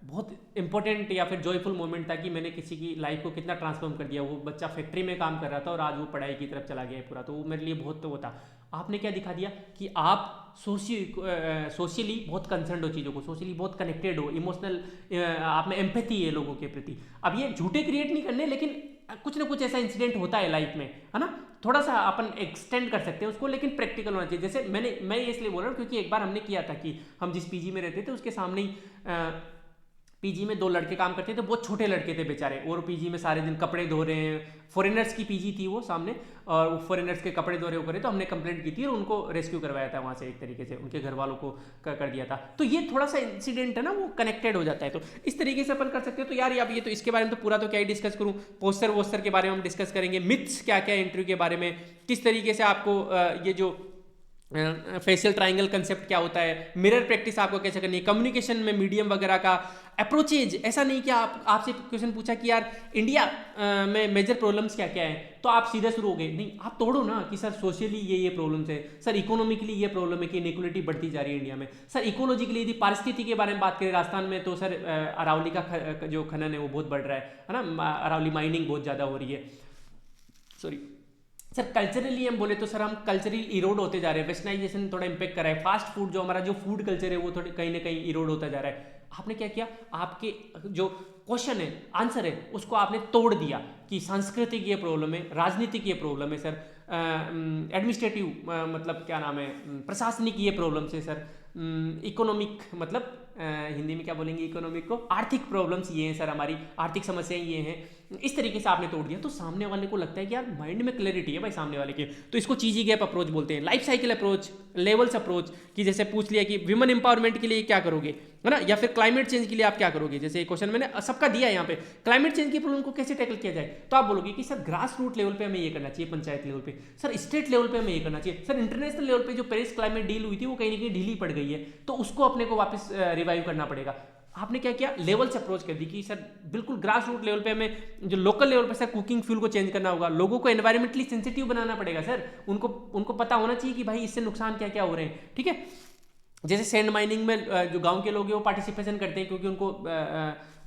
बहुत इंपॉर्टेंट या फिर जॉयफुल मोमेंट था कि मैंने किसी की लाइफ को कितना ट्रांसफॉर्म कर दिया। वो बच्चा फैक्ट्री में काम कर रहा था और आज वो पढ़ाई की तरफ चला गया है पूरा। तो वो मेरे लिए बहुत वो था। आपने क्या दिखा दिया कि आप सोशली बहुत कंसर्न हो चीज़ों को, सोशली बहुत कनेक्टेड हो, इमोशनल, आप में एम्पैथी है लोगों के प्रति। अब ये झूठे क्रिएट नहीं करने, लेकिन कुछ ना कुछ ऐसा इंसिडेंट होता है लाइफ में, है ना, थोड़ा सा अपन एक्सटेंड कर सकते हैं उसको, लेकिन प्रैक्टिकल होना चाहिए। जैसे मैं ये इसलिए बोल रहा हूँ क्योंकि एक बार हमने किया था कि हम जिस पीजी में रहते थे उसके सामने ही पीजी में 2 लड़के काम करते थे, बहुत छोटे लड़के थे बेचारे, और पीजी में सारे दिन कपड़े धो रहे हैं। फॉरेनर्स की पीजी थी वो सामने, और वो फॉरेनर्स के कपड़े धो रहे हो करे, तो हमने कंप्लेंट की थी और उनको रेस्क्यू करवाया था वहाँ से, एक तरीके से उनके घर वालों को कर दिया था। तो ये थोड़ा सा इंसिडेंट है ना, वो कनेक्टेड हो जाता है। तो इस तरीके से अपन कर सकते हो। तो यार अब ये तो इसके बारे में तो पूरा तो क्या ही डिस्कस करूँ, पोस्टर वोस्टर के बारे में हम डिस्कस करेंगे, मिथ्स क्या क्या इंटरव्यू के बारे में, किस तरीके से आपको ये जो फेशियल ट्राइंगल कंसेप्ट क्या होता है, मिरर प्रैक्टिस आपको कैसे करनी है, कम्युनिकेशन में मीडियम वगैरह का अप्रोचेज। ऐसा नहीं कि आपसे क्वेश्चन पूछा कि यार इंडिया में मेजर प्रॉब्लम्स क्या क्या है, तो आप सीधे शुरू हो गए, नहीं, आप तोड़ो ना कि सर सोशली ये प्रॉब्लम्स है, सर इकोनॉमिकली ये प्रॉब्लम है कि इनइक्वलिटी बढ़ती जा रही है इंडिया में, सर इकोलॉजिकली यदि पारिस्थिति के बारे में बात करें राजस्थान में, तो सर अरावली का जो खनन है वो बहुत बढ़ रहा है ना, अरावली माइनिंग बहुत ज़्यादा हो रही है, सॉरी सर। कल्चरली हम बोले तो सर हम कल्चरली इरोड होते जा रहे हैं, वेस्टर्नाइजेशन थोड़ा इंपैक्ट कर रहा है, फास्ट फूड जो हमारा जो फूड कल्चर है वो थोड़ी कहीं ना कहीं इरोड होता जा रहा है। आपने क्या किया, आपके जो क्वेश्चन है, आंसर है, उसको आपने तोड़ दिया कि सांस्कृतिक ये प्रॉब्लम है, राजनीतिक ये प्रॉब्लम है सर, एडमिनिस्ट्रेटिव मतलब क्या नाम है, प्रशासनिक ये प्रॉब्लम है सर, इकोनॉमिक मतलब हिंदी में क्या बोलेंगे इकोनॉमिक को, आर्थिक प्रॉब्लम्स ये हैं सर, हमारी आर्थिक समस्याएं ये हैं। इस तरीके से आपने तोड़ दिया, तो सामने वाले को लगता है कि यार माइंड में क्लैरिटी है भाई सामने वाले के, तो इसको चीजी गैप अप्रोच बोलते हैं, life cycle approach, levels approach. कि जैसे पूछ लिया कि विमेन एम्पावरमेंट के लिए क्या करोगे, है ना, या फिर क्लाइमेट चेंज के लिए आप क्या करोगे। जैसे क्वेश्चन मैंने सबका दिया है यहाँ पे, क्लाइमेट चेंज की प्रॉब्लम को कैसे टैकल किया जाए, तो आप बोलोगे कि सर ग्रास रूट लेवल पे हमें ये करना चाहिए, पंचायत लेवल पे, सर स्टेट लेवल पे हमें ये करना चाहिए, सर इंटरनेशनल लेवल पे जो पेरिस क्लाइमेट डील हुई थी वो कहीं ना कहीं ढीली पड़ गई है, तो उसको अपने को वापस रिवाइव करना पड़ेगा। आपने क्या किया, लेवल से अप्रोच कर दी कि सर बिल्कुल ग्रास रूट लेवल पे हमें जो लोकल लेवल पे सर कुकिंग फ्यूल को चेंज करना होगा, लोगों को एनवायरमेंटली सेंसिटिव बनाना पड़ेगा सर, उनको पता होना चाहिए कि भाई इससे नुकसान क्या क्या हो रहे हैं, ठीक है। जैसे सैंड माइनिंग में जो गांव के लोग हैं वो पार्टिसिपेशन करते हैं क्योंकि उनको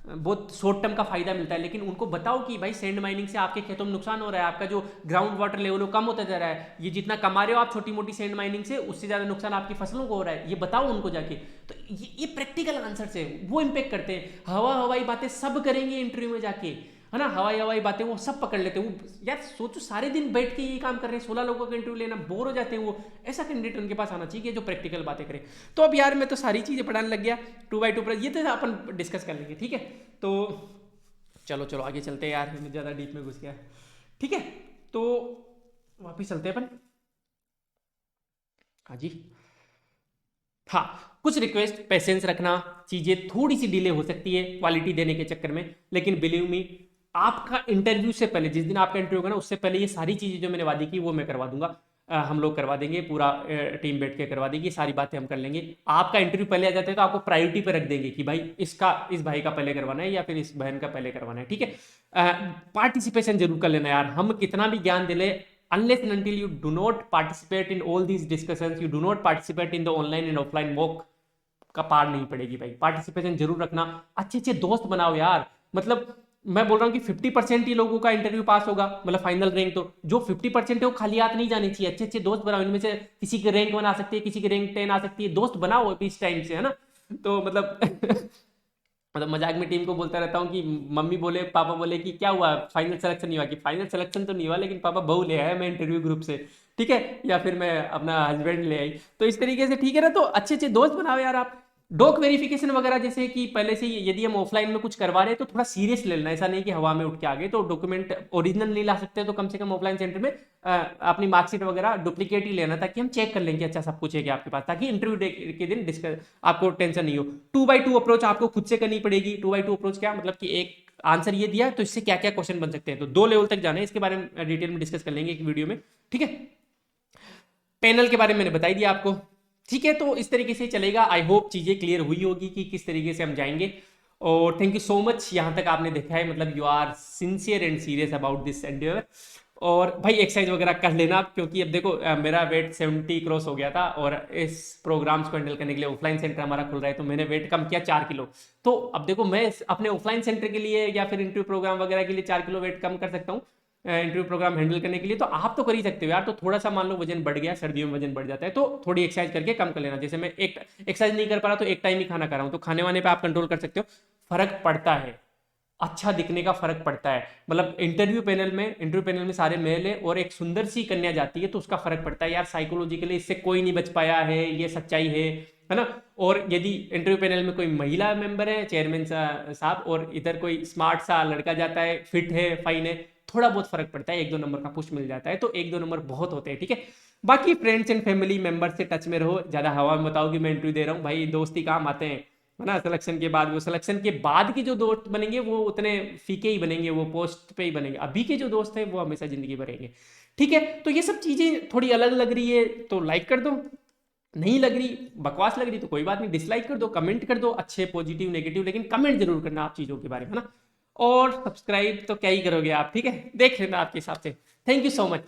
बहुत शॉर्ट टर्म का फायदा मिलता है, लेकिन उनको बताओ कि भाई सैंड माइनिंग से आपके खेतों में नुकसान हो रहा है, आपका जो ग्राउंड वाटर लेवल वो कम होता जा रहा है, ये जितना कमा रहे हो आप छोटी मोटी सैंड माइनिंग से, उससे ज़्यादा नुकसान आपकी फसलों को हो रहा है, ये बताओ उनको जाके। तो ये प्रैक्टिकल आंसर से वो इम्पेक्ट करते हैं। हवाई बातें सब करेंगे इंटरव्यू में जाके, है ना, हवाई बातें वो सब पकड़ लेते हैं। वो यार सोचो सारे दिन बैठ के ये काम कर रहे हैं, 16 लोगों का इंटरव्यू लेना, बोर हो जाते हैं वो। ऐसा कैंडिडेट उनके पास आना चाहिए जो प्रैक्टिकल बातें करे। तो अब यार मैं तो सारी चीज़ें पढ़ाने लग गया 2x2 पर, ये तो अपन डिस्कस कर लेंगे, ठीक है। तो चलो आगे चलते हैं यार, मैं ज़्यादा डीप में घुस गया, ठीक है। तो वापिस चलते हैं अपन, हाँ जी, हाँ, कुछ रिक्वेस्ट, पेशेंस रखना, चीज़ें थोड़ी सी डिले हो सकती है क्वालिटी देने के चक्कर में, लेकिन बिलीव मी आपका इंटरव्यू से पहले, जिस दिन आपका इंटरव्यू होगा ना उससे पहले ये सारी चीज़ें जो मैंने वादी की वो मैं करवा दूंगा, हम लोग करवा देंगे, पूरा टीम बैठ के करवा देगी, सारी बातें हम कर लेंगे। आपका इंटरव्यू पहले आ जाता है तो आपको प्रायोरिटी पे रख देंगे कि भाई इस भाई का पहले करवाना है या फिर इस बहन का पहले करवाना है, ठीक है। पार्टिसिपेशन जरूर कर लेना यार, हम कितना भी ज्ञान दिले, unless and until you do not participate in all these discussions, you do not participate in the online and offline mock का पार नहीं पड़ेगी भाई। पार्टिसिपेशन जरूर रखना, अच्छे अच्छे दोस्त बनाओ यार। मतलब मैं बोल रहा हूँ कि 50% ही लोगों का इंटरव्यू पास होगा, मतलब फाइनल रैंक, तो जो 50% है वो खाली हाथ नहीं जाने चाहिए, अच्छे अच्छे दोस्त बनाओ, इनमें से किसी की रैंक 1 आ सकती है, किसी की रैंक 10 आ सकती है, दोस्त बनाओ अभी इस टाइम से, है ना। तो मतलब मतलब मजाक में टीम को बोलता रहता हूँ कि मम्मी बोले पापा बोले कि क्या हुआ फाइनल सिलेक्शन नहीं हुआ, कि फाइनल सिलेक्शन तो नहीं हुआ लेकिन पापा बहू ले आया मैं इंटरव्यू ग्रुप से, ठीक है, या फिर मैं अपना हस्बैंड ले आई। तो इस तरीके से ठीक है ना, तो अच्छे अच्छे दोस्त बनाओ यार आप। डॉक वेरिफिकेशन वगैरह जैसे कि पहले से ही यदि हम ऑफलाइन में कुछ करवा रहे हैं तो थोड़ा सीरियस ले लेना, ऐसा नहीं कि हवा में उठ के आ गए। तो डॉक्यूमेंट ओरिजिनल नहीं ला सकते तो कम से कम ऑफलाइन सेंटर में अपनी मार्कशीट वगैरह डुप्लीकेट ही लेना, ताकि हम चेक कर लेंगे अच्छा सब कुछ है कि आपके पास, ताकि इंटरव्यू के दिन डिस्कस आपको टेंशन नहीं हो। 2x2 अप्रोच आपको खुद से करनी पड़ेगी। 2x2 अप्रोच क्या मतलब कि एक आंसर ये दिया तो इससे क्या क्या क्वेश्चन बन सकते हैं, तो 2 लेवल तक जाना है, इसके बारे में डिटेल में डिस्कस कर लेंगे एक वीडियो में, ठीक है। पैनल के बारे में मैंने बताई दिया आपको, ठीक है। तो इस तरीके से चलेगा। आई होप चीज़ें क्लियर हुई होगी कि किस तरीके से हम जाएंगे। और थैंक यू सो मच, यहाँ तक आपने देखा है, मतलब you are sincere and serious about this endeavour. और भाई एक्सरसाइज वगैरह कर लेना, क्योंकि अब देखो मेरा वेट 70 क्रॉस हो गया था, और इस प्रोग्राम्स को हैंडल करने के लिए ऑफलाइन सेंटर हमारा खुल रहा है, तो मैंने वेट कम किया 4 किलो। तो अब देखो मैं अपने ऑफलाइन सेंटर के लिए या फिर इंटरव्यू प्रोग्राम वगैरह के लिए 4 किलो वेट कम कर सकता हूँ इंटरव्यू प्रोग्राम हैंडल करने के लिए। तो आप तो कर ही सकते हो यार। तो थोड़ा सा मान लो वजन बढ़ गया, सर्दियों में वजन बढ़ जाता है, तो थोड़ी एक्सरसाइज करके कम कर लेना। जैसे मैं एक एक्सरसाइज नहीं कर पा रहा तो एक टाइम ही खाना खा रहा हूँ, तो खाने वाने पे आप कंट्रोल कर सकते हो। फर्क पड़ता है, अच्छा दिखने का फर्क पड़ता है। मतलब इंटरव्यू पैनल में सारे मेल है और एक सुंदर सी कन्या जाती है, तो उसका फर्क पड़ता है यार। साइकोलॉजिकली इससे कोई नहीं बच पाया है, ये सच्चाई है ना। और यदि इंटरव्यू पैनल में कोई महिला मेंबर है, चेयरमैन साहब, और इधर कोई स्मार्ट सा लड़का जाता है, फिट है, फाइन है, थोड़ा बहुत फर्क पड़ता है, 1-2 नंबर का पुश मिल जाता है। तो 1-2 नंबर बहुत होते हैं, ठीक है। बाकी फ्रेंड्स एंड फैमिली मेंबर से टच में रहो, ज्यादा हवा में बताओ कि मैं इंटरव्यू दे रहा हूँ, भाई दोस्ती काम आते हैं, है ना। सिलेक्शन के बाद, वो सिलेक्शन के बाद की जो दोस्त बनेंगे वो उतने फीके ही बनेंगे, वो पोस्ट पे ही बनेंगे। अभी के जो दोस्त हैं वो हमेशा जिंदगी भर रहेंगे, ठीक है। तो ये सब चीजें थोड़ी अलग लग रही है तो लाइक कर दो, नहीं लग रही, बकवास लग रही तो कोई बात नहीं, डिसलाइक कर दो, कमेंट कर दो, अच्छे पॉजिटिव नेगेटिव, लेकिन कमेंट जरूर करना आप चीजों के बारे में, है ना। और सब्सक्राइब तो क्या ही करोगे आप, ठीक है, देख लेना आपके हिसाब से। Thank you so much.